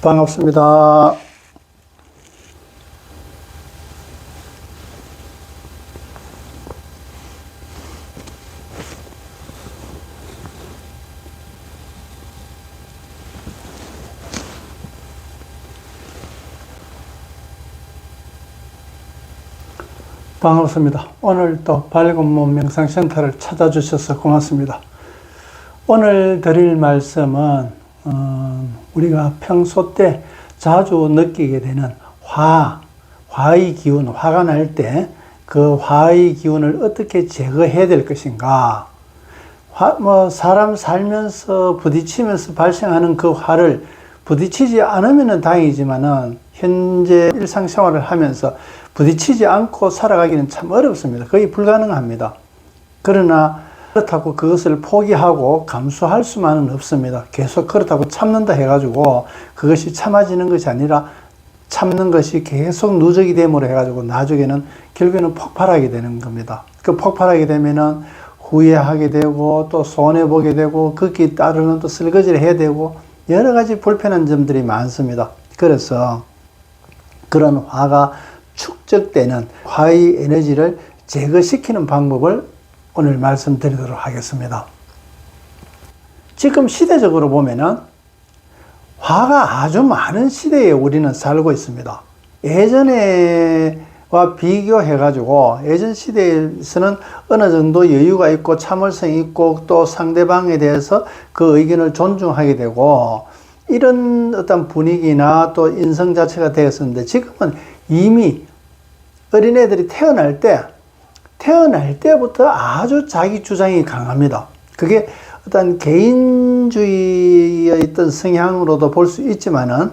반갑습니다. 반갑습니다. 오늘 또 밝은 몸 명상센터를 찾아주셔서 고맙습니다. 오늘 드릴 말씀은 우리가 평소 때 자주 느끼게 되는 화의 기운, 화가 날 때 그 화의 기운을 어떻게 제거해야 될 것인가. 사람 살면서 부딪히면서 발생하는 그 화를 부딪히지 않으면 다행이지만은 현재 일상생활을 하면서 부딪히지 않고 살아가기는 참 어렵습니다. 거의 불가능합니다. 그러나 그렇다고 그것을 포기하고 감수할 수만은 없습니다. 계속 그렇다고 참는다 해가지고 그것이 참아지는 것이 아니라 참는 것이 계속 누적이 됨으로 해가지고 나중에는 결국에는 폭발하게 되는 겁니다. 그 폭발하게 되면은 후회하게 되고 또 손해보게 되고 거기에 따르는 또 설거지를 해야 되고 여러 가지 불편한 점들이 많습니다. 그래서 그런 화가 축적되는 화의 에너지를 제거시키는 방법을 오늘 말씀드리도록 하겠습니다. 지금 시대적으로 보면은 화가 아주 많은 시대에 우리는 살고 있습니다. 예전에와 비교해가지고 예전 시대에서는 어느 정도 여유가 있고 참을성이 있고 또 상대방에 대해서 그 의견을 존중하게 되고 이런 어떤 분위기나 또 인성 자체가 되었었는데 지금은 이미 어린애들이 태어날 때부터 아주 자기 주장이 강합니다. 그게 어떤 개인주의의 어떤 성향으로도 볼 수 있지만은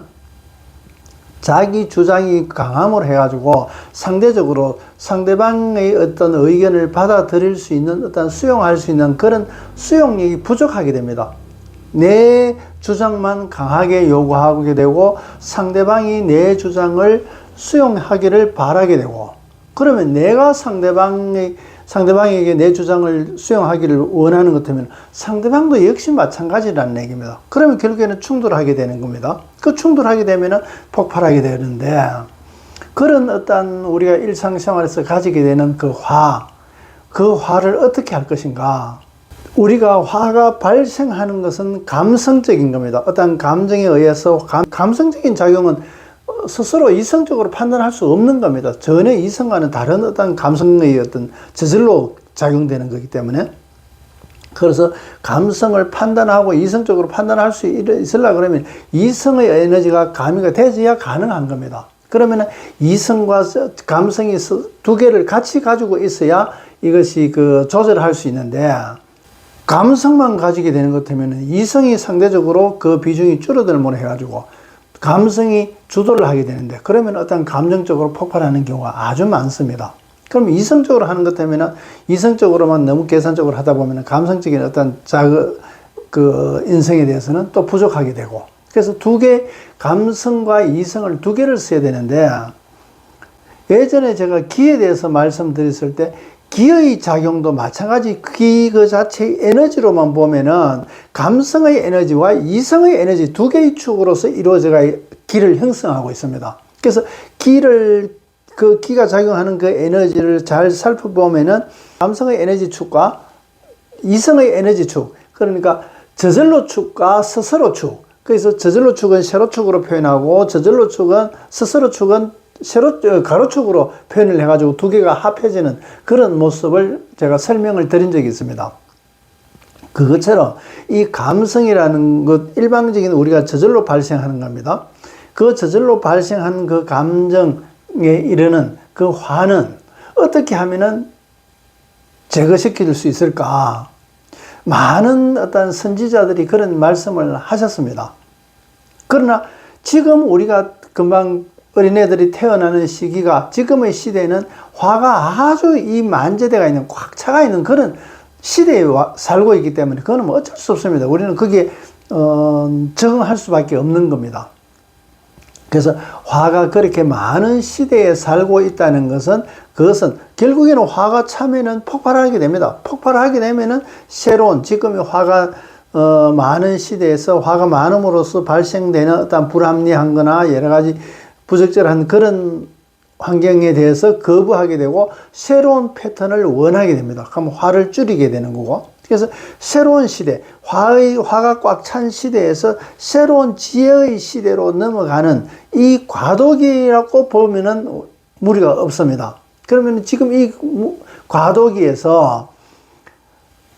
자기 주장이 강함으로 해가지고 상대적으로 상대방의 어떤 의견을 받아들일 수 있는 어떤 수용할 수 있는 그런 수용력이 부족하게 됩니다. 내 주장만 강하게 요구하게 되고 상대방이 내 주장을 수용하기를 바라게 되고 그러면 내가 상대방에게 내 주장을 수용하기를 원하는 것 같으면 상대방도 역시 마찬가지라는 얘기입니다. 그러면 결국에는 충돌하게 되는 겁니다. 그 충돌하게 되면 폭발하게 되는데 그런 어떤 우리가 일상생활에서 가지게 되는 그 화를 어떻게 할 것인가. 우리가 화가 발생하는 것은 감성적인 겁니다. 어떤 감정에 의해서 감성적인 작용은 스스로 이성적으로 판단할 수 없는 겁니다. 전혀 이성과는 다른 어떤 감성의 어떤 저절로 작용되는 거기 때문에 그래서 감성을 판단하고 이성적으로 판단할 수 있으려고 그러면 이성의 에너지가 가미가 되어야 가능한 겁니다. 그러면 이성과 감성이 두 개를 같이 가지고 있어야 이것이 조절할 수 있는데 감성만 가지게 되는 것 같으면 이성이 상대적으로 그 비중이 줄어들므로 해가지고 감성이 주도를 하게 되는데 그러면 어떤 감정적으로 폭발하는 경우가 아주 많습니다. 그럼 이성적으로 하는 것 때문에 이성적으로만 너무 계산적으로 하다 보면 감성적인 어떤 인성에 대해서는 또 부족하게 되고 그래서 감성과 이성을 두 개를 써야 되는데 예전에 제가 기에 대해서 말씀드렸을 때 기의 작용도 마찬가지 기 그 자체의 에너지로만 보면은 감성의 에너지와 이성의 에너지 두 개의 축으로서 이루어져가 기를 형성하고 있습니다. 그래서 기가 작용하는 그 에너지를 잘 살펴보면은 감성의 에너지 축과 이성의 에너지 축, 그러니까 저절로 축과 스스로 축. 그래서 저절로 축은 세로축으로 표현하고 저절로 축은 스스로 축은 가로축으로 표현을 해가지고 두 개가 합해지는 그런 모습을 제가 설명을 드린 적이 있습니다. 그것처럼 이 감성이라는 것 일방적인 우리가 저절로 발생하는 겁니다. 그 저절로 발생한 그 감정에 이르는 그 화는 어떻게 하면은 제거시킬 수 있을까? 많은 어떤 선지자들이 그런 말씀을 하셨습니다. 그러나 지금 우리가 금방 어린애들이 태어나는 시기가 지금의 시대에는 화가 아주 이 만재되가 있는 꽉 차가 있는 그런 시대에 살고 있기 때문에 그거는 뭐 어쩔 수 없습니다. 우리는 거기에 적응할 수밖에 없는 겁니다. 그래서 화가 그렇게 많은 시대에 살고 있다는 것은 그것은 결국에는 화가 차면은 폭발하게 됩니다. 폭발하게 되면은 새로운 지금의 화가 많은 시대에서 화가 많음으로써 발생되는 어떤 불합리한 거나 여러 가지 부적절한 그런 환경에 대해서 거부하게 되고 새로운 패턴을 원하게 됩니다. 그럼 화를 줄이게 되는 거고. 그래서 새로운 시대, 화가 꽉 찬 시대에서 새로운 지혜의 시대로 넘어가는 이 과도기라고 보면은 무리가 없습니다. 그러면 지금 이 과도기에서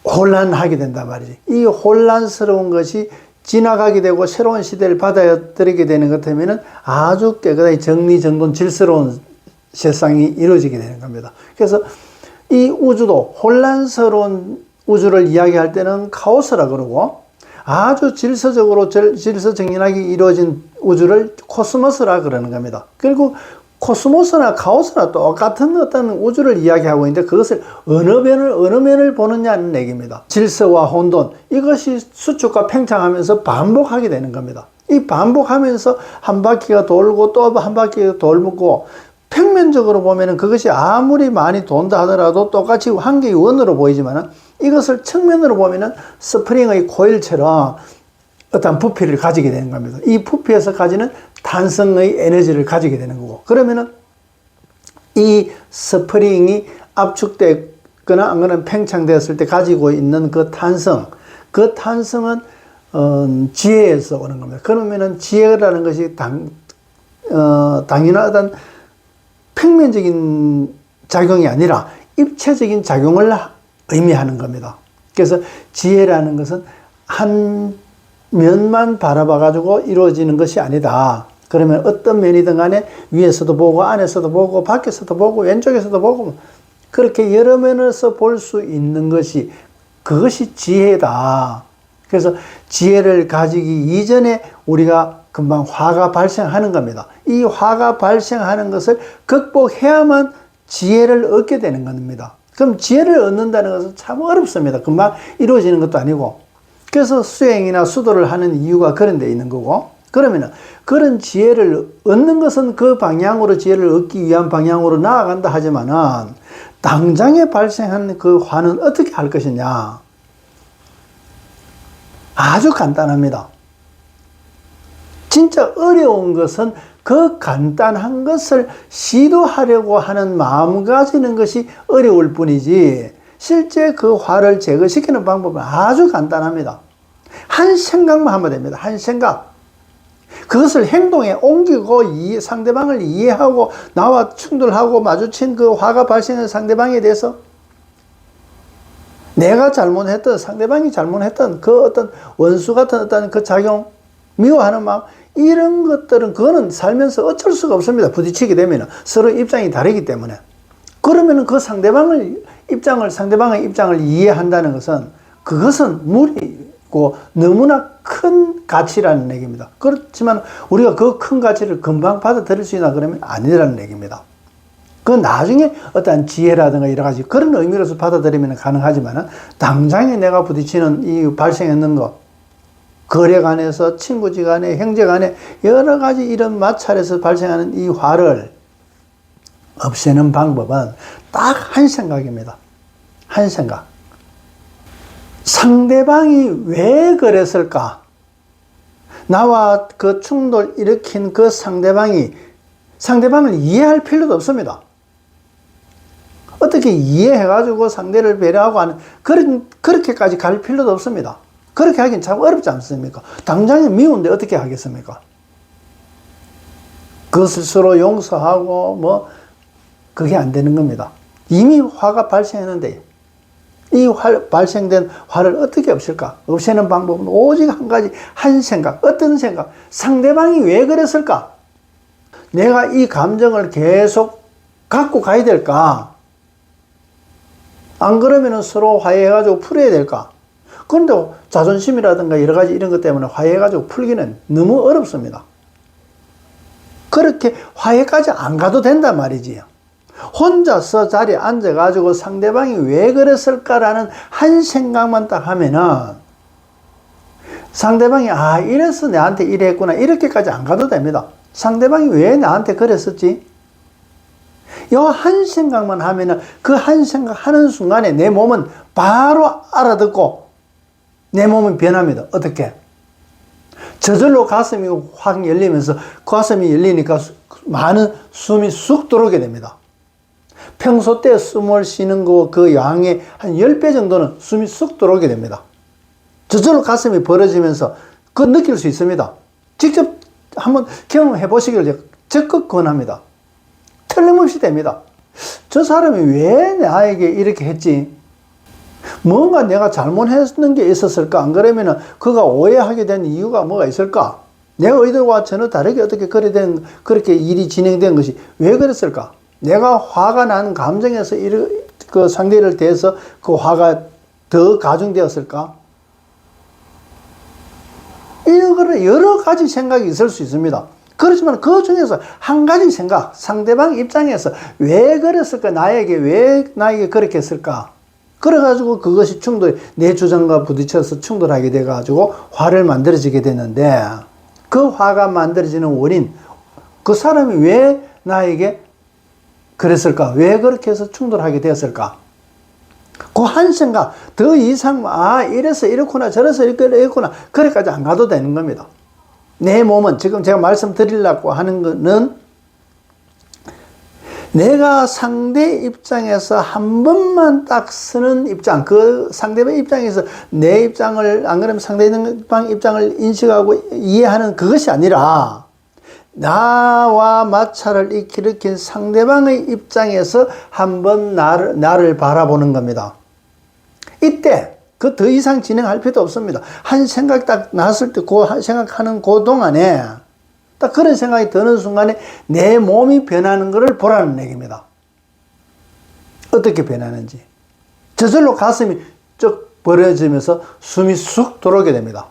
혼란하게 된단 말이지. 이 혼란스러운 것이 지나가게 되고 새로운 시대를 받아들이게 되는 것 같으면 아주 깨끗하게 정리정돈 질서로운 세상이 이루어지게 되는 겁니다. 그래서 이 우주도 혼란스러운 우주를 이야기할 때는 카오스라 그러고 아주 질서적으로 질서정연하게 이루어진 우주를 코스모스라 그러는 겁니다. 그리고 코스모스나 카오스나 똑같은 어떤 우주를 이야기하고 있는데 그것을 어느 면을 보느냐는 얘기입니다. 질서와 혼돈, 이것이 수축과 팽창하면서 반복하게 되는 겁니다. 이 반복하면서 한 바퀴가 돌고 또 한 바퀴가 돌고 평면적으로 보면은 그것이 아무리 많이 돈다 하더라도 똑같이 한계의 원으로 보이지만은 이것을 측면으로 보면은 스프링의 코일처럼 어떤 부피를 가지게 되는 겁니다. 이 부피에서 가지는 탄성의 에너지를 가지게 되는 거고, 그러면은 이 스프링이 압축되거나 아니면 팽창되었을 때 가지고 있는 그 탄성은 지혜에서 오는 겁니다. 그러면은 지혜라는 것이 당연한 평면적인 작용이 아니라 입체적인 작용을 의미하는 겁니다. 그래서 지혜라는 것은 한 면만 바라봐 가지고 이루어지는 것이 아니다. 그러면 어떤 면이든 간에 위에서도 보고 안에서도 보고 밖에서도 보고 왼쪽에서도 보고 그렇게 여러 면에서 볼 수 있는 것이 그것이 지혜다. 그래서 지혜를 가지기 이전에 우리가 금방 화가 발생하는 겁니다. 이 화가 발생하는 것을 극복해야만 지혜를 얻게 되는 겁니다. 그럼 지혜를 얻는다는 것은 참 어렵습니다. 금방 이루어지는 것도 아니고. 그래서 수행이나 수도를 하는 이유가 그런 데 있는 거고, 그러면은 그런 지혜를 얻는 것은 그 방향으로 지혜를 얻기 위한 방향으로 나아간다 하지만은 당장에 발생한 그 화는 어떻게 할 것이냐? 아주 간단합니다. 진짜 어려운 것은 그 간단한 것을 시도하려고 하는 마음 가지는 것이 어려울 뿐이지 실제 그 화를 제거시키는 방법은 아주 간단합니다. 한 생각만 하면 됩니다. 한 생각. 그것을 행동에 옮기고 상대방을 이해하고 나와 충돌하고 마주친 그 화가 발생한 상대방에 대해서 내가 잘못했던 상대방이 잘못했던 그 어떤 원수 같은 어떤 그 작용, 미워하는 마음, 이런 것들은 그거는 살면서 어쩔 수가 없습니다. 부딪히게 되면 서로 입장이 다르기 때문에. 그러면 그 상대방의 입장을 이해한다는 것은 그것은 무리고 너무나 큰 가치라는 얘기입니다. 그렇지만 우리가 그 큰 가치를 금방 받아들일 수 있나 그러면 아니라는 얘기입니다. 그 나중에 어떤 지혜라든가 여러 가지 그런 의미로서 받아들이면 가능하지만 당장에 내가 부딪히는 이 발생했는 것, 거래간에서 친구지간에 형제간에 여러 가지 이런 마찰에서 발생하는 이 화를 없애는 방법은 딱 한 생각입니다. 한 생각. 상대방이 왜 그랬을까? 나와 그 충돌 일으킨 그 상대방을 이해할 필요도 없습니다. 어떻게 이해해가지고 상대를 배려하고 하는 그렇게까지 갈 필요도 없습니다. 그렇게 하긴 참 어렵지 않습니까? 당장에 미운데 어떻게 하겠습니까? 그것을 서로 용서하고 그게 안 되는 겁니다. 이미 화가 발생했는데 이 발생된 화를 어떻게 없앨까? 없애는 방법은 오직 한 가지, 한 생각. 어떤 생각? 상대방이 왜 그랬을까? 내가 이 감정을 계속 갖고 가야 될까? 안 그러면 서로 화해해가지고 풀어야 될까? 그런데 자존심이라든가 여러 가지 이런 것 때문에 화해해가지고 풀기는 너무 어렵습니다. 그렇게 화해까지 안 가도 된단 말이지요. 혼자서 자리에 앉아가지고 상대방이 왜 그랬을까라는 한 생각만 딱 하면은 상대방이 이래서 내한테 이랬구나 이렇게까지 안 가도 됩니다. 상대방이 왜 나한테 그랬었지? 이 한 생각만 하면은 그 한 생각 하는 순간에 내 몸은 바로 알아듣고 내 몸이 변합니다. 어떻게? 저절로 가슴이 확 열리면서 가슴이 열리니까 많은 숨이 쑥 들어오게 됩니다. 평소 때 숨을 쉬는 그 양의 한 10배 정도는 숨이 쑥 들어오게 됩니다. 저절로 가슴이 벌어지면서 그거 느낄 수 있습니다. 직접 한번 경험해 보시기를 적극 권합니다. 틀림없이 됩니다. 저 사람이 왜 나에게 이렇게 했지? 뭔가 내가 잘못했는 게 있었을까? 안 그러면은 그가 오해하게 된 이유가 뭐가 있을까? 내 의도와 전혀 다르게 어떻게 그렇게 일이 진행된 것이 왜 그랬을까? 내가 화가 난 감정에서 그 상대를 대해서 그 화가 더 가중되었을까? 이거를 여러 가지 생각이 있을 수 있습니다. 그렇지만 그 중에서 한 가지 생각, 상대방 입장에서 왜 그랬을까? 왜 나에게 그렇게 했을까? 그래가지고 그것이 내 주장과 부딪혀서 충돌하게 돼가지고 화를 만들어지게 되는데, 그 화가 만들어지는 원인, 그 사람이 왜 나에게 그랬을까? 왜 그렇게 해서 충돌하게 되었을까? 그 한 생각, 더 이상, 이래서 이렇구나, 저래서 이렇구나, 그래까지 안 가도 되는 겁니다. 내 몸은, 지금 제가 말씀드리려고 하는 거는, 내가 상대 입장에서 한 번만 딱 서는 입장, 그 상대방 입장에서 내 입장을, 안 그러면 상대방 입장을 인식하고 이해하는 그것이 아니라, 나와 마찰을 일으킨 상대방의 입장에서 한번 나를 바라보는 겁니다. 이때, 그 더 이상 진행할 필요도 없습니다. 한 생각 딱 났을 때, 생각하는 그 동안에, 딱 그런 생각이 드는 순간에 내 몸이 변하는 것을 보라는 얘기입니다. 어떻게 변하는지. 저절로 가슴이 쭉 벌어지면서 숨이 쑥 들어오게 됩니다.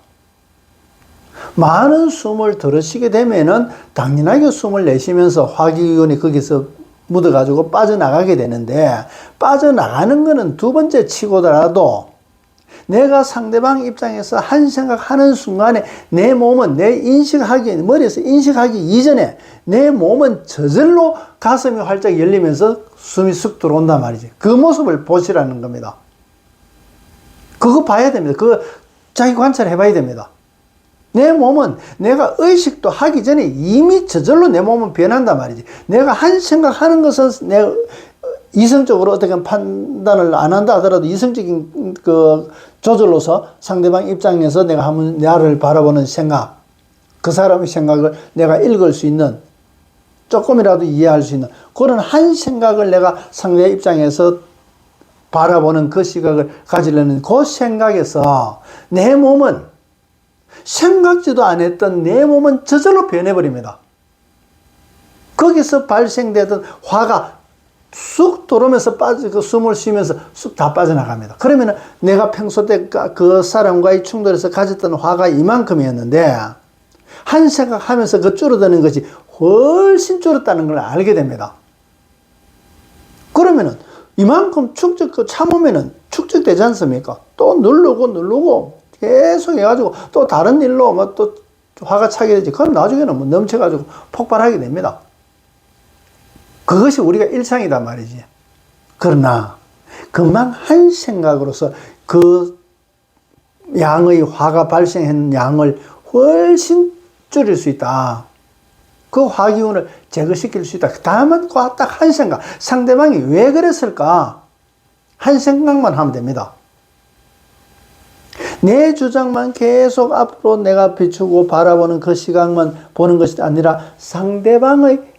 많은 숨을 들으시게 되면은 당연하게 숨을 내쉬면서 화기운이 거기서 묻어가지고 빠져나가게 되는데, 빠져나가는 거는 두 번째 치고더라도 내가 상대방 입장에서 한 생각하는 순간에 내 몸은 머리에서 인식하기 이전에 내 몸은 저절로 가슴이 활짝 열리면서 숨이 쑥 들어온단 말이지. 그 모습을 보시라는 겁니다. 그거 봐야 됩니다. 그거 자기 관찰해 봐야 됩니다. 내 몸은 내가 의식도 하기 전에 이미 저절로 내 몸은 변한단 말이지. 내가 한 생각하는 것은 내가 이성적으로 어떻게 판단을 안 한다 하더라도 이성적인 그 조절로서 상대방 입장에서 내가 한번 나를 바라보는 생각, 그 사람의 생각을 내가 읽을 수 있는, 조금이라도 이해할 수 있는 그런 한 생각을 내가 상대 입장에서 바라보는 그 시각을 가지려는 그 생각에서 내 몸은 생각지도 안 했던 내 몸은 저절로 변해버립니다. 거기서 발생되던 화가 쑥 들어오면서 그 숨을 쉬면서 쑥 다 빠져나갑니다. 그러면은 내가 평소 때 그 사람과의 충돌에서 가졌던 화가 이만큼이었는데, 한 생각하면서 그 줄어드는 것이 훨씬 줄었다는 걸 알게 됩니다. 그러면은 이만큼 참으면은 축적되지 않습니까? 또 누르고 계속 해가지고 또 다른 일로 또 화가 차게 되지. 그럼 나중에는 넘쳐가지고 폭발하게 됩니다. 그것이 우리가 일상이단 말이지. 그러나 금방 한 생각으로서 그 양의 화가 발생한 양을 훨씬 줄일 수 있다. 그 화기운을 제거시킬 수 있다. 다만 딱 한 생각, 상대방이 왜 그랬을까? 한 생각만 하면 됩니다. 내 주장만 계속 앞으로 내가 비추고 바라보는 그 시각만 보는 것이 아니라 상대방의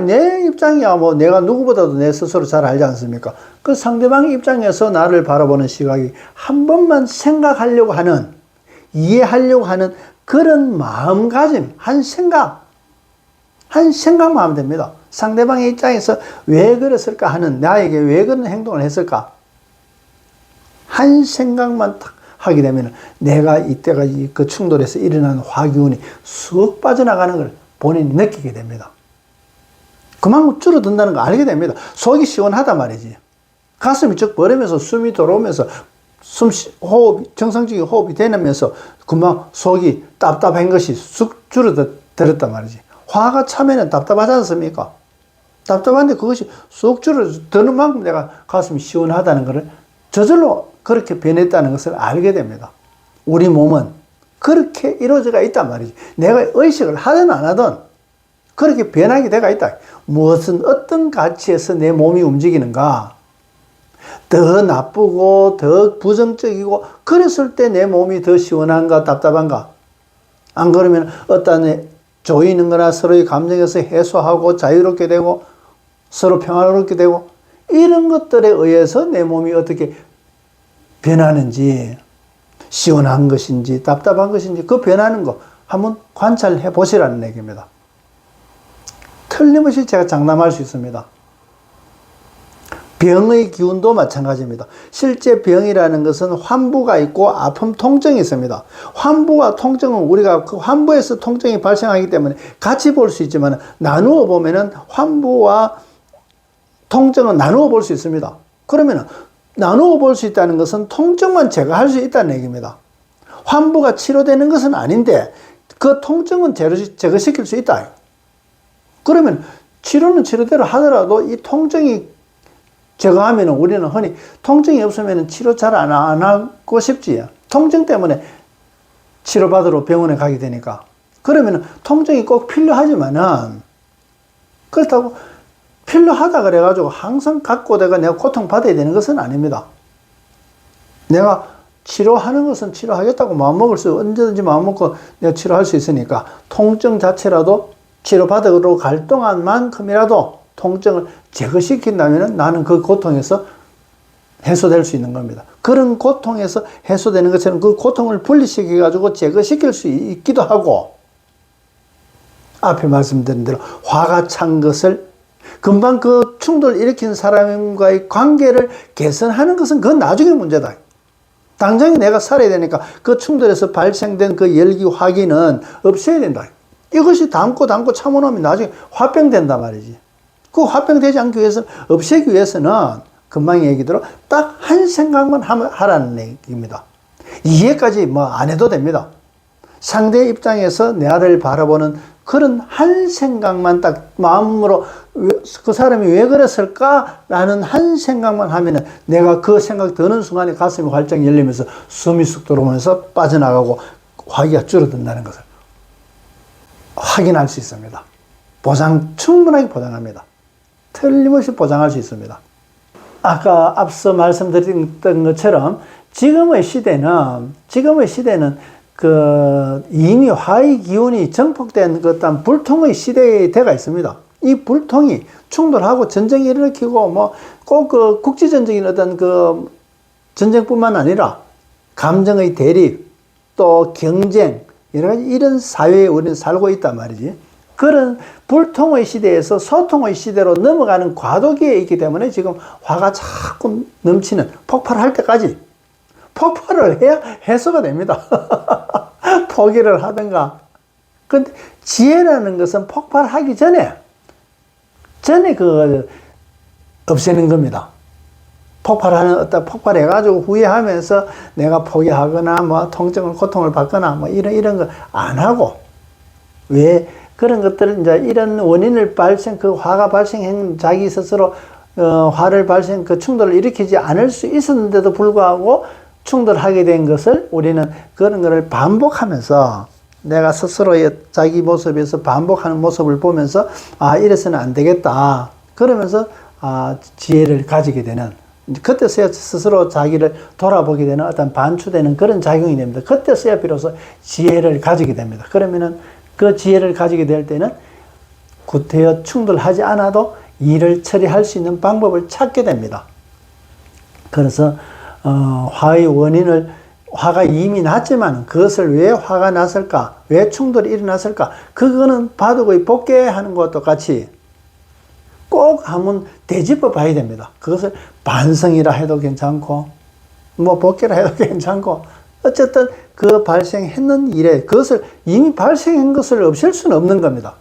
내 입장이야 내가 누구보다도 내 스스로 잘 알지 않습니까? 그 상대방 입장에서 나를 바라보는 시각이 한 번만 생각하려고 하는, 이해하려고 하는 그런 마음가짐, 한 생각만 하면 됩니다. 상대방의 입장에서 왜 그랬을까 하는, 나에게 왜 그런 행동을 했을까? 한 생각만 딱 하게 되면 내가 이때가 그 충돌에서 일어나는 화기운이 쑥 빠져나가는 걸 본인이 느끼게 됩니다. 그만큼 줄어든다는 거 알게 됩니다. 속이 시원하단 말이지. 가슴이 쭉 벌으면서 숨이 들어오면서 정상적인 호흡이 되면서 금방 속이 답답한 것이 쑥 줄어들었단 말이지. 화가 차면은 답답하지 않습니까? 답답한데 그것이 쑥 줄어드는 만큼 내가 가슴이 시원하다는 것을 저절로 그렇게 변했다는 것을 알게 됩니다. 우리 몸은 그렇게 이루어져가 있단 말이지. 내가 의식을 하든 안 하든 그렇게 변하게 돼가 있다. 무엇은 어떤 가치에서 내 몸이 움직이는가? 더 나쁘고 더 부정적이고 그랬을 때 내 몸이 더 시원한가 답답한가? 안 그러면 어떤 조이는 거나 서로의 감정에서 해소하고 자유롭게 되고 서로 평화롭게 되고 이런 것들에 의해서 내 몸이 어떻게 변하는지, 시원한 것인지 답답한 것인지 그 변하는 거 한번 관찰해 보시라는 얘기입니다. 틀림없이 제가 장담할 수 있습니다. 병의 기운도 마찬가지입니다. 실제 병이라는 것은 환부가 있고 아픔, 통증이 있습니다. 환부와 통증은 우리가 그 환부에서 통증이 발생하기 때문에 같이 볼 수 있지만 나누어 보면은 환부와 통증은 나누어 볼 수 있습니다. 그러면 나누어 볼 수 있다는 것은 통증만 제거할 수 있다는 얘기입니다. 환부가 치료되는 것은 아닌데 그 통증은 제거시킬 수 있다. 그러면 치료는 치료대로 하더라도 이 통증이 제거하면 우리는 흔히 통증이 없으면 치료 잘 안 하고 싶지. 통증 때문에 치료받으러 병원에 가게 되니까. 그러면 통증이 꼭 필요하지만은 그렇다고 필요하다 그래가지고 항상 갖고 내가 고통받아야 되는 것은 아닙니다. 내가 치료하는 것은 치료하겠다고 마음먹을 수 언제든지 마음먹고 내가 치료할 수 있으니까 통증 자체라도 치료받으러 갈 동안만큼이라도 통증을 제거시킨다면 나는 그 고통에서 해소될 수 있는 겁니다. 그런 고통에서 해소되는 것처럼 그 고통을 분리시켜가지고 제거시킬 수 있기도 하고 앞에 말씀드린 대로 화가 찬 것을 금방 그 충돌을 일으킨 사람과의 관계를 개선하는 것은 그건 나중에 문제다. 당장에 내가 살아야 되니까 그 충돌에서 발생된 그 열기, 화기는 없애야 된다. 이것이 담고 참아놓으면 나중에 화병 된단 말이지. 그 화병 되지 않기 위해서, 없애기 위해서는 금방 얘기대로 딱 한 생각만 하라는 얘기입니다. 이해까지 뭐 안 해도 됩니다. 상대 입장에서 내 아들을 바라보는 그런 한 생각만 딱 마음으로 그 사람이 왜 그랬을까라는 한 생각만 하면은 내가 그 생각 드는 순간에 가슴이 활짝 열리면서 숨이 쑥 들어오면서 빠져나가고 화기가 줄어든다는 것을 확인할 수 있습니다. 충분하게 보장합니다. 틀림없이 보장할 수 있습니다. 아까 앞서 말씀드렸던 것처럼 지금의 시대는 이미 화의 기운이 정폭된 어떤 불통의 시대에 대가 있습니다. 이 불통이 충돌하고 전쟁을 일으키고 꼭 그 국지전적인 어떤 그 전쟁뿐만 아니라 감정의 대립 또 경쟁 여러 가지 이런 사회에 우리는 살고 있단 말이지. 그런 불통의 시대에서 소통의 시대로 넘어가는 과도기에 있기 때문에 지금 화가 자꾸 넘치는 폭발할 때까지 폭발을 해야 해소가 됩니다. 포기를 하든가. 근데 지혜라는 것은 폭발하기 전에 없애는 겁니다. 폭발해가지고 후회하면서 내가 포기하거나 통증을, 고통을 받거나 이런 거 안 하고. 왜? 그런 것들을 이제 이런 원인을 그 화가 발생한 자기 스스로, 그 충돌을 일으키지 않을 수 있었는데도 불구하고 충돌하게 된 것을 우리는 그런 거를 반복하면서 내가 스스로의 자기 모습에서 반복하는 모습을 보면서 이래서는 안 되겠다. 그러면서 지혜를 가지게 되는 그때서야 스스로 자기를 돌아보게 되는 어떤 반추되는 그런 작용이 됩니다. 그때서야 비로소 지혜를 가지게 됩니다. 그러면은 그 지혜를 가지게 될 때는 구태여 충돌하지 않아도 일을 처리할 수 있는 방법을 찾게 됩니다. 그래서 화의 원인을 화가 이미 났지만 그것을 왜 화가 났을까? 왜 충돌이 일어났을까? 그거는 바둑의 복개하는 것과 같이 꼭 한번 되짚어 봐야 됩니다. 그것을 반성이라 해도 괜찮고 복개라 해도 괜찮고 어쨌든 그 발생했는 일에 그것을 이미 발생한 것을 없앨 수는 없는 겁니다.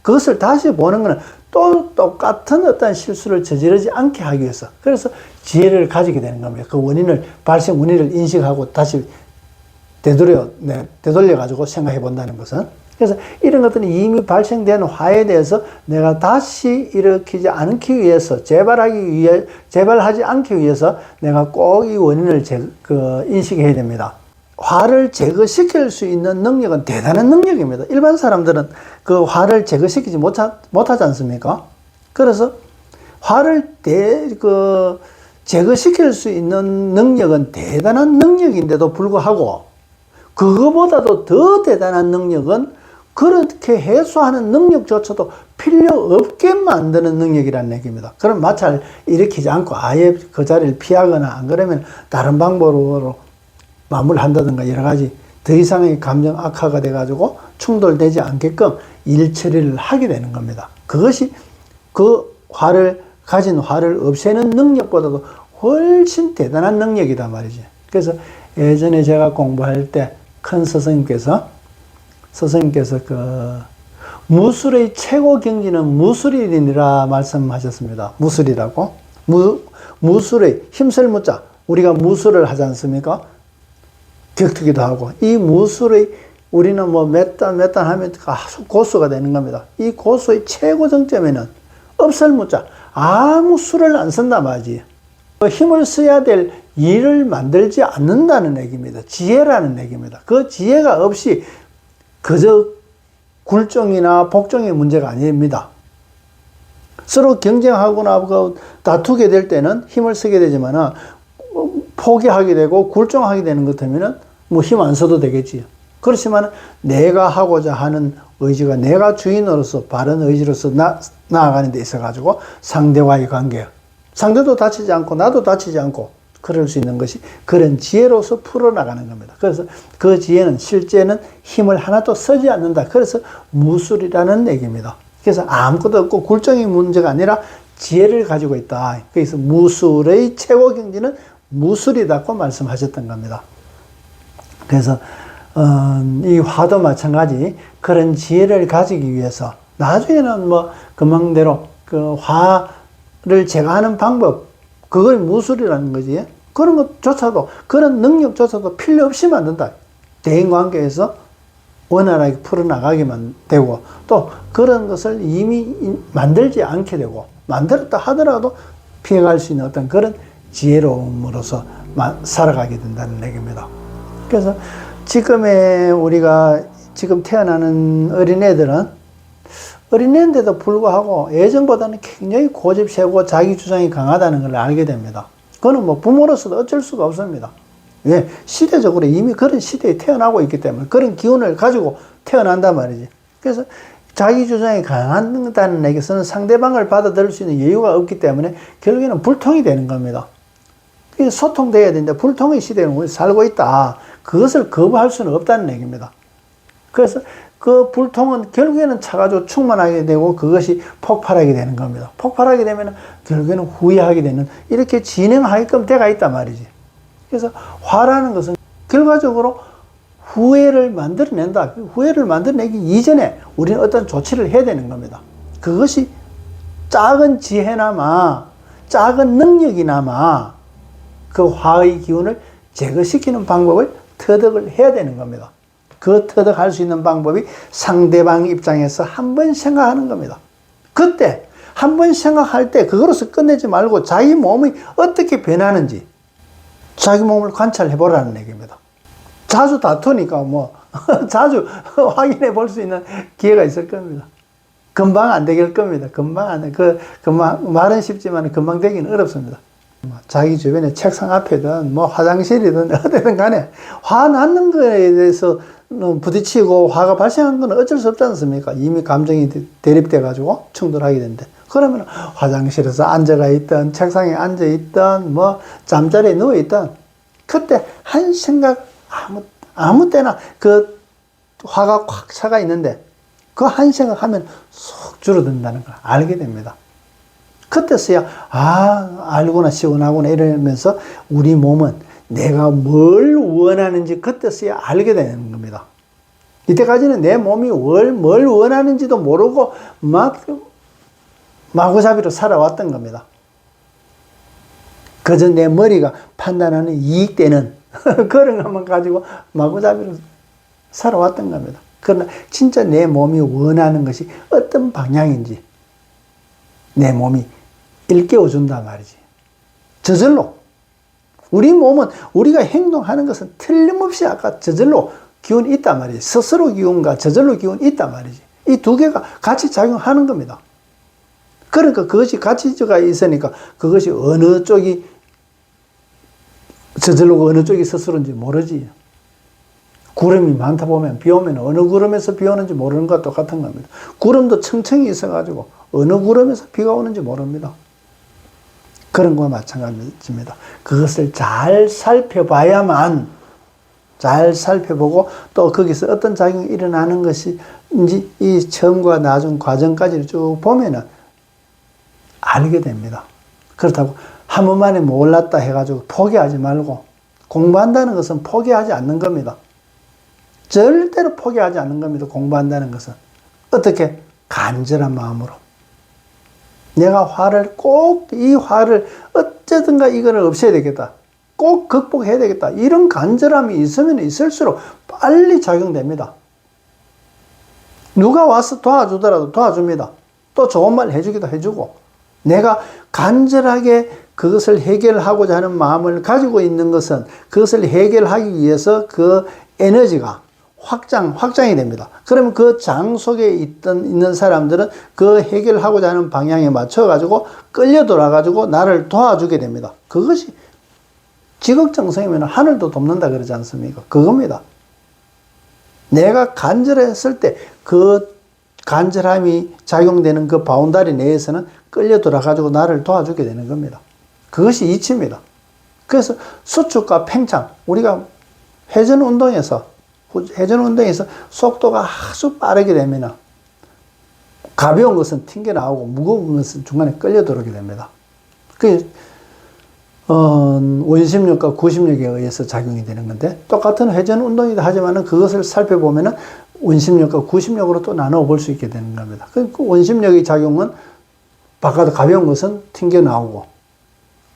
그것을 다시 보는 것은 또 똑같은 어떤 실수를 저지르지 않게 하기 위해서 그래서 지혜를 가지게 되는 겁니다. 그 발생 원인을 인식하고 다시 되돌려 가지고 생각해 본다는 것은. 그래서 이런 것들은 이미 발생된 화에 대해서 내가 다시 일으키지 않기 위해서 재발하지 않기 위해서 내가 꼭 이 원인을 인식해야 됩니다. 화를 제거시킬 수 있는 능력은 대단한 능력입니다. 일반 사람들은 그 화를 제거시키지 못하지 않습니까? 그래서 화를 제거시킬 수 있는 능력은 대단한 능력인데도 불구하고 그거보다도 더 대단한 능력은 그렇게 해소하는 능력조차도 필요 없게 만드는 능력이라는 얘기입니다. 그럼 마찰 일으키지 않고 아예 그 자리를 피하거나 안 그러면 다른 방법으로 마무리를 한다든가 여러 가지 더 이상의 감정 악화가 돼가지고 충돌되지 않게끔 일 처리를 하게 되는 겁니다. 그것이 그 가진 화를 없애는 능력보다도 훨씬 대단한 능력이다 말이지. 그래서 예전에 제가 공부할 때 큰 스승님께서 그 무술의 최고 경지는 무술이니라 말씀하셨습니다. 무술이라고. 무술의 힘쓸 무자. 우리가 무술을 하지 않습니까? 격투기도 하고. 이 무술의 우리는 뭐 몇 단 하면 아주 고수가 되는 겁니다. 이 고수의 최고 정점에는 없을 무자. 아무 수를 안 쓴단 말이지. 힘을 써야 될 일을 만들지 않는다는 얘기입니다. 지혜라는 얘기입니다. 그 지혜가 없이 그저 굴종이나 복종의 문제가 아닙니다. 서로 경쟁하거나 다투게 될 때는 힘을 쓰게 되지만은 포기하게 되고 굴종하게 되는 것 같으면은 뭐 힘 안 써도 되겠지요. 그렇지만 내가 하고자 하는 의지가 내가 주인으로서 바른 의지로서 나아가는 데 있어 가지고 상대와의 관계, 상대도 다치지 않고 나도 다치지 않고 그럴 수 있는 것이 그런 지혜로서 풀어나가는 겁니다. 그래서 그 지혜는 실제는 힘을 하나도 쓰지 않는다. 그래서 무술이라는 얘기입니다. 그래서 아무것도 없고 굴종의 문제가 아니라 지혜를 가지고 있다. 그래서 무술의 최고 경지는 무술이다고 말씀하셨던 겁니다. 그래서 이 화도 마찬가지 그런 지혜를 가지기 위해서 나중에는 뭐 금방대로 그 화를 제거하는 방법 그걸 무술이라는 거지. 그런 것조차도 그런 능력조차도 필요 없이 만든다. 대인관계에서 원활하게 풀어나가기만 되고 또 그런 것을 이미 만들지 않게 되고 만들었다 하더라도 피해갈 수 있는 어떤 그런 지혜로움으로서 살아가게 된다는 얘기입니다. 그래서 우리가 지금 태어나는 어린애인데도 불구하고 예전보다는 굉장히 고집세고 자기 주장이 강하다는 걸 알게 됩니다. 그거는 뭐 부모로서도 어쩔 수가 없습니다. 왜? 시대적으로 이미 그런 시대에 태어나고 있기 때문에 그런 기운을 가지고 태어난단 말이지. 그래서 자기 주장이 강하다는 얘기에서는 상대방을 받아들일 수 있는 여유가 없기 때문에 결국에는 불통이 되는 겁니다. 소통돼야 되는데 불통의 시대에 우리 살고 있다. 그것을 거부할 수는 없다는 얘기입니다. 그래서 그 불통은 결국에는 차가지고 충만하게 되고 그것이 폭발하게 되는 겁니다. 폭발하게 되면 결국에는 후회하게 되는 이렇게 진행하게끔 돼가 있단 말이지. 그래서 화라는 것은 결과적으로 후회를 만들어낸다. 후회를 만들어내기 이전에 우리는 어떤 조치를 해야 되는 겁니다. 그것이 작은 지혜나마 작은 능력이나마 그 화의 기운을 제거시키는 방법을 터득을 해야 되는 겁니다. 그 터득할 수 있는 방법이 상대방 입장에서 한번 생각하는 겁니다. 그때 한번 생각할 때 그거로서 끝내지 말고 자기 몸이 어떻게 변하는지 자기 몸을 관찰해 보라는 얘기입니다. 자주 다투니까 뭐 자주 확인해 볼 수 있는 기회가 있을 겁니다. 금방 안 되길 겁니다. 금방 말은 쉽지만 금방 되기는 어렵습니다. 자기 주변에 책상 앞에든 뭐 화장실이든 어디든 간에 화 나는 거에 대해서 부딪히고 화가 발생한 건 어쩔 수 없지 않습니까? 이미 감정이 대립돼 가지고 충돌하게 되는데 그러면 화장실에서 앉아가 있든 책상에 앉아 있든 뭐 잠자리에 누워 있든 그때 한 생각 아무 때나 그 화가 확 차가 있는데 그 한 생각 하면 쏙 줄어든다는 걸 알게 됩니다. 그때서야 알구나 시원하구나 이러면서 우리 몸은 내가 뭘 원하는지 그때서야 알게 되는 겁니다. 이때까지는 내 몸이 뭘 원하는지도 모르고 마구잡이로 살아왔던 겁니다. 그저 내 머리가 판단하는 이익되는 그런 것만 가지고 마구잡이로 살아왔던 겁니다. 그러나 진짜 내 몸이 원하는 것이 어떤 방향인지 내 몸이 일깨워준단 말이지. 저절로 우리 몸은 우리가 행동하는 것은 틀림없이 아까 저절로 기운이 있단 말이지. 스스로 기운과 저절로 기운이 있단 말이지. 이 두 개가 같이 작용하는 겁니다. 그러니까 그것이 가치가 있으니까 그것이 어느 쪽이 저절로 어느 쪽이 스스로인지 모르지. 구름이 많다 보면 비 오면 어느 구름에서 비 오는지 모르는 것과 똑같은 겁니다. 구름도 층층이 있어가지고 어느 구름에서 비가 오는지 모릅니다. 그런 거와 마찬가지입니다. 그것을 잘 살펴봐야만, 잘 살펴보고 또 거기서 어떤 작용이 일어나는 것인지 이 처음과 나중 과정까지를 쭉 보면은 알게 됩니다. 그렇다고 한 번만에 몰랐다 해가지고 포기하지 말고, 공부한다는 것은 포기하지 않는 겁니다. 절대로 포기하지 않는 겁니다. 공부한다는 것은. 어떻게? 간절한 마음으로. 내가 이 화를 어쨌든가 이거를 없애야 되겠다. 꼭 극복해야 되겠다. 이런 간절함이 있으면 있을수록 빨리 작용됩니다. 누가 와서 도와주더라도 도와줍니다. 또 좋은 말 해주기도 해주고, 내가 간절하게 그것을 해결하고자 하는 마음을 가지고 있는 것은 그것을 해결하기 위해서 그 에너지가 확장이 됩니다. 그러면 그 장 속에 있는 사람들은 그 해결하고자 하는 방향에 맞춰가지고 끌려 돌아가지고 나를 도와주게 됩니다. 그것이 지극정성이면 하늘도 돕는다 그러지 않습니까? 그겁니다. 내가 간절했을 때 그 간절함이 작용되는 그 바운다리 내에서는 끌려 돌아가지고 나를 도와주게 되는 겁니다. 그것이 이치입니다. 그래서 수축과 팽창, 우리가 회전 운동에서 속도가 아주 빠르게 되면 가벼운 것은 튕겨나오고 무거운 것은 중간에 끌려 들어오게 됩니다. 그게 원심력과 구심력에 의해서 작용이 되는 건데, 똑같은 회전 운동이다 하지만 그것을 살펴보면 원심력과 구심력으로 또 나누어 볼 수 있게 되는 겁니다. 그 원심력의 작용은 바깥 가벼운 것은 튕겨나오고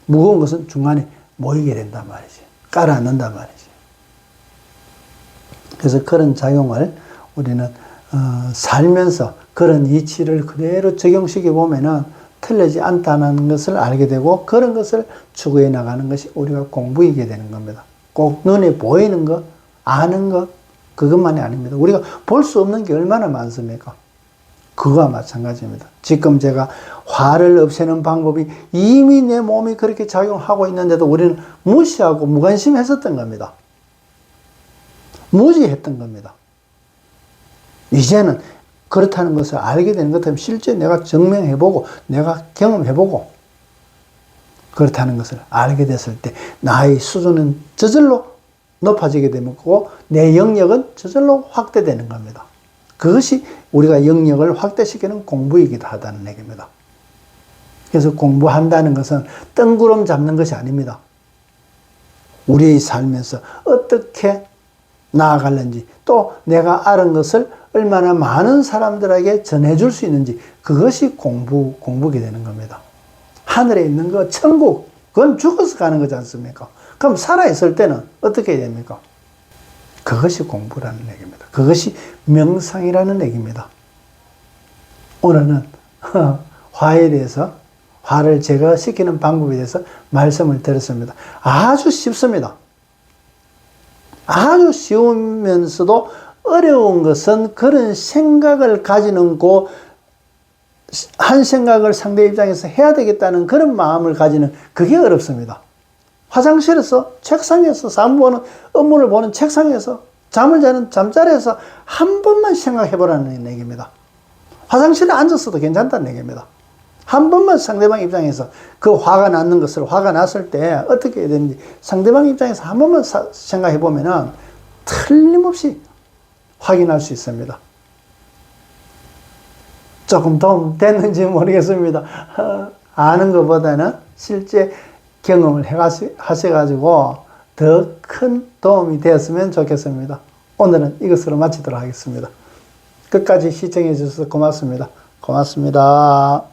무거운 것은 중간에 모이게 된단 말이지. 깔아앉는단 말이지. 그래서 그런 작용을 우리는 살면서 그런 이치를 그대로 적용시켜 보면은 틀리지 않다는 것을 알게 되고, 그런 것을 추구해 나가는 것이 우리가 공부이게 되는 겁니다. 꼭 눈에 보이는 것, 아는 것, 그것만이 아닙니다. 우리가 볼 수 없는 게 얼마나 많습니까? 그거와 마찬가지입니다. 지금 제가 화를 없애는 방법이 이미 내 몸이 그렇게 작용하고 있는데도 우리는 무시하고 무관심했었던 겁니다. 무지했던 겁니다. 이제는 그렇다는 것을 알게 되는 것 같으면 실제 내가 증명해보고 내가 경험해보고 그렇다는 것을 알게 됐을 때 나의 수준은 저절로 높아지게 되고 내 영역은 저절로 확대되는 겁니다. 그것이 우리가 영역을 확대시키는 공부이기도 하다는 얘기입니다. 그래서 공부한다는 것은 뜬구름 잡는 것이 아닙니다. 우리의 살면서 어떻게 나아갈는지, 또 내가 아는 것을 얼마나 많은 사람들에게 전해줄 수 있는지, 그것이 공부게 되는 겁니다. 하늘에 있는 거 천국, 그건 죽어서 가는 거지 않습니까? 그럼 살아있을 때는 어떻게 해야 됩니까? 그것이 공부라는 얘기입니다. 그것이 명상이라는 얘기입니다. 오늘은 화에 대해서, 화를 제거시키는 방법에 대해서 말씀을 드렸습니다. 아주 쉽습니다. 아주 쉬우면서도 어려운 것은 그런 생각을 가지는 한 생각을 상대 입장에서 해야 되겠다는 그런 마음을 가지는 그게 어렵습니다. 화장실에서, 책상에서, 업무를 보는 책상에서, 잠을 자는 잠자리에서 한 번만 생각해 보라는 얘기입니다. 화장실에 앉았어도 괜찮다는 얘기입니다. 한 번만 상대방 입장에서 그 화가 났을 때 어떻게 해야 되는지 상대방 입장에서 한 번만 생각해 보면은 틀림없이 확인할 수 있습니다. 조금 도움 됐는지 모르겠습니다. 아는 것보다는 실제 경험을 하셔가지고 더 큰 도움이 되었으면 좋겠습니다. 오늘은 이것으로 마치도록 하겠습니다. 끝까지 시청해 주셔서 고맙습니다. 고맙습니다.